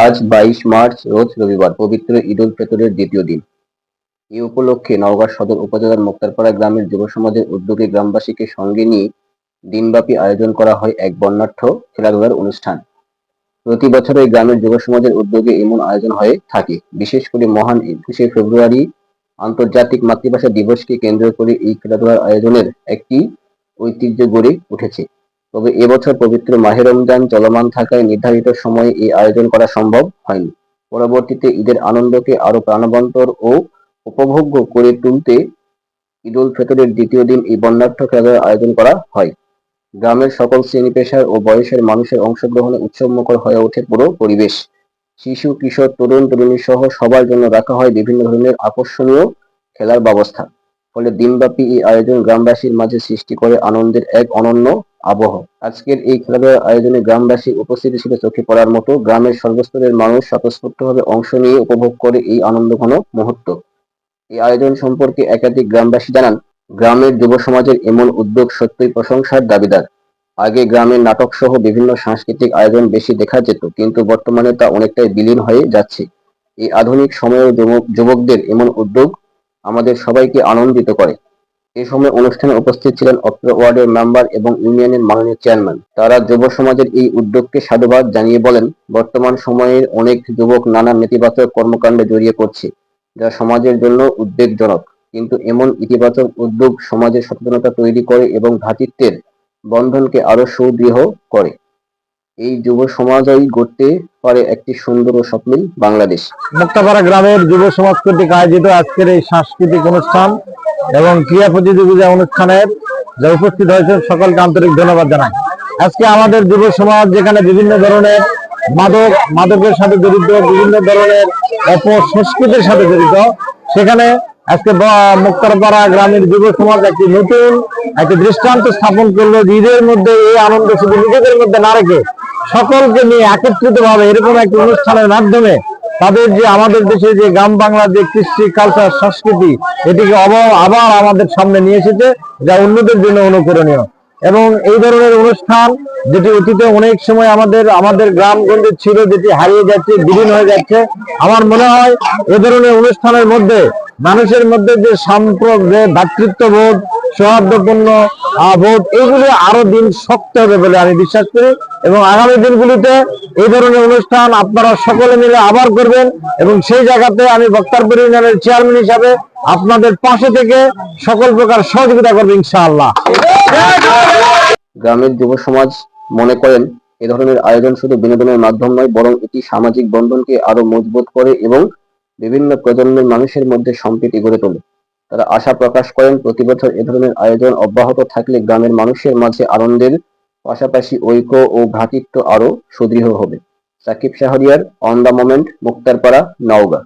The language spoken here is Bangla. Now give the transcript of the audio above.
আজ 22 মার্চ রোজ রবিবার পবিত্র ঈদ উল ফিতরের দ্বিতীয় দিন। এই উপলক্ষে নওগাঁ সদর উপজেলার মুক্তারপাড়া গ্রামের যুব সমাজের উদ্যোগে গ্রামবাসীকে সঙ্গে নিয়ে দিনব্যাপী আয়োজন করা হয় এক বর্ণাঢ্য খেলাধুলার অনুষ্ঠান। প্রতি বছর এই গ্রামের যুব সমাজের উদ্যোগে এমন আয়োজন হয়ে থাকে। বিশেষ করে মহান 21শে ফেব্রুয়ারি আন্তর্জাতিক মাতৃভাষা দিবসকে কেন্দ্র করে এই খেলাধুলার আয়োজনের একটি ঐতিহ্য গড়ে উঠেছে। তবে এবছর পবিত্র মাহে রমজান চলমান থাকায় নির্ধারিত সময়ে এই আয়োজন করা সম্ভব হয়নি। পরবর্তীতে ঈদের আনন্দকে আরো প্রাণবন্তর ও উপভোগ্য করে তুলতে ঈদ উল ফিতরের দ্বিতীয় দিন এই বর্ণাঢ্য খেলাধুলার আয়োজন করা হয়। গ্রামের সকল শ্রেণী পেশার ও বয়সের মানুষের অংশগ্রহণে উৎসবমুখর হয়ে ওঠে পুরো পরিবেশ। শিশু, কিশোর, তরুণ তরুণী সহ সবার জন্য রাখা হয় বিভিন্ন ধরনের আকর্ষণীয় খেলার ব্যবস্থা। ফলে দিনব্যাপী এই আয়োজন গ্রামবাসীর মাঝে সৃষ্টি করে আনন্দের এক অনন্য আবহ। আজকের এই খেলাধুলার আয়োজনে গ্রামবাসীর উপস্থিতি ছিল চোখে পড়ার মতো। গ্রামের সর্বস্তরের মানুষ স্বতঃস্ফূর্তভাবে অংশ নিয়ে উপভোগ করে এই আনন্দঘন মুহূর্ত। এই আয়োজন সম্পর্কে একাধিক গ্রামবাসী জানান, গ্রামের যুব সমাজের এমন উদ্যোগ সত্যই প্রশংসার দাবিদার। আগে গ্রামের নাটক সহ বিভিন্ন সাংস্কৃতিক আয়োজন বেশি দেখা যেত, কিন্তু বর্তমানে তা অনেকটাই বিলীন হয়ে যাচ্ছে। এই আধুনিক সময়ের যুবকদের এমন উদ্যোগ আমাদের সবাইকে আনন্দিত করে। এ সময় অনুষ্ঠানে উপস্থিত ছিলেন অত্র ওয়ার্ডের মেম্বার এবং ইউনিয়নের মাননীয় চেয়ারম্যান। তারা যুব সমাজের এই উদ্যোগকে সাধুবাদ জানিয়ে বলেন, বর্তমান সময়ের অনেক যুবক নানা নেতিবাচক কর্মকাণ্ডে জড়িয়ে পড়ছে, যা সমাজের জন্য উদ্বেগজনক। কিন্তু এমন ইতিবাচক উদ্যোগ সমাজে সচেতনতা তৈরি করে এবং ভ্রাতৃত্বের বন্ধনকে আরো সুদৃঢ় করে। এই যুব সমাজই গড়তে পারে একটি সুন্দর ও স্বপ্নিল বাংলাদেশ। মুক্তাপাড়া গ্রামের যুব সমাজ কর্তৃক আয়োজিত আজকের এই সাংস্কৃতিক অনুষ্ঠান এবং ক্রীড়া প্রতিযোগিতা অনুষ্ঠানের যা উপস্থিত হয়েছে সকলকে আন্তরিক ধন্যবাদ জানাই। আজকে আমাদের যুব সমাজ যেখানে বিভিন্ন ধরনের মাদকের সাথে জড়িত, বিভিন্ন ধরনের অপসংস্কৃতির সাথে জড়িত, সেখানে আজকে মুক্তারপাড়া গ্রামের যুব সমাজ একটি নতুন দৃষ্টান্ত স্থাপন করলো। ঈদের মধ্যে এই আনন্দ শুধু নিজেদের মধ্যে না রেখে সকলকে নিয়ে একত্রিত ভাবে এরকম একটি অনুষ্ঠানের মাধ্যমে তাদের যে আমাদের দেশে যে গ্রাম বাংলার যে কৃষ্টি কালচার সংস্কৃতি, এটিকে আবার আমাদের সামনে নিয়ে এসেছে, যা অন্যদের জন্য অনুকরণীয়। এবং এই ধরনের অনুষ্ঠান যেটি অতীতে অনেক সময় আমাদের গ্রামগঞ্জে ছিল, যেটি হারিয়ে যাচ্ছে, বিলীন হয়ে যাচ্ছে, আমার মনে হয় এ ধরনের অনুষ্ঠানের মধ্যে মানুষের মধ্যে যে ভ্রাতৃত্ববোধ, সৌহার্দ্যপূর্ণ বোধ, এইগুলো আরো দিন শক্ত হবে বলে আমি বিশ্বাস করি। এবং আগামী দিনগুলিতে এই ধরনের অনুষ্ঠান আপনারা সকলে মিলে আবার করবেন এবং সেই জায়গাতে আমি বক্তারপুর ইউনিয়নের চেয়ারম্যান হিসাবে আপনাদের পাশে থেকে সকল প্রকার সহযোগিতা করবো ইনশাআল্লাহ। গ্রামের যুব সমাজ মনে করেন, এ ধরনের আয়োজন শুধু বিনোদনের মাধ্যম নয়, বরং এটি সামাজিক বন্ধনকে আরো মজবুত করে এবং বিভিন্ন প্রজন্মের মানুষের মধ্যে সম্প্রীতি গড়ে তোলে। তারা আশা প্রকাশ করেন, প্রতি বছর এ ধরনের আয়োজন অব্যাহত থাকলে গ্রামের মানুষের মাঝে আনন্দের পাশাপাশি ঐক্য ও ভ্রাতৃত্ব আরো সুদৃঢ় হবে। Sakib Shahriar, on the moment, Muktarpara, Naogaon.